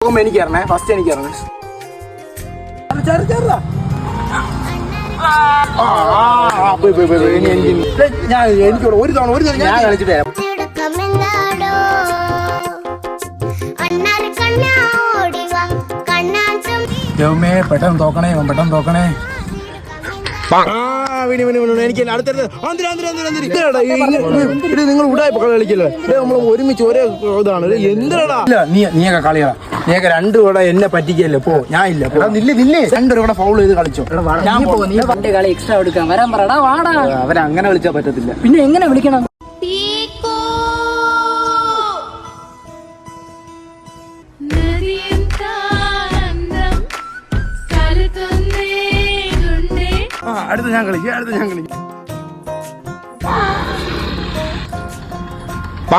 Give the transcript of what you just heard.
തോക്കുമ്പോ എനിക്ക് ഇറങ്ങണേ, ഫസ്റ്റ് എനിക്ക് ഇറങ്ങണേ. എനിക്കോട് ഒരു തവണ ഞാൻ കളിച്ചിട്ട് തരാം. ദൈവമേ, പെട്ടെന്ന് തോക്കണേ, പെട്ടെന്ന് തോക്കണേ. എനിക്ക് നിങ്ങൾ ഉടായ്പ കളി കളിക്കല്ലേ, നമ്മൾ ഒരുമിച്ച് ഒരേ ഇതാണ്. എന്തിനാടാ നീയൊക്കെ കളിയാ, നീയൊക്കെ രണ്ടു കൂടെ എന്നെ പറ്റിക്കല്ലേ. പോ, ഞാൻ ഇല്ല. രണ്ടു കൂടെ ഫൗൾ ചെയ്ത് കളിച്ചോ. ഞാൻ പണ്ട് കളി എക്സ്ട്രാ എടുക്കാൻ വരാൻ പറടാ, വാടാ. അവരങ്ങനെ വിളിച്ചാൽ പറ്റത്തില്ല. പിന്നെ എങ്ങനെ വിളിക്കണം? അടുത്ത ഞാൻ കളിക്കാം. ആ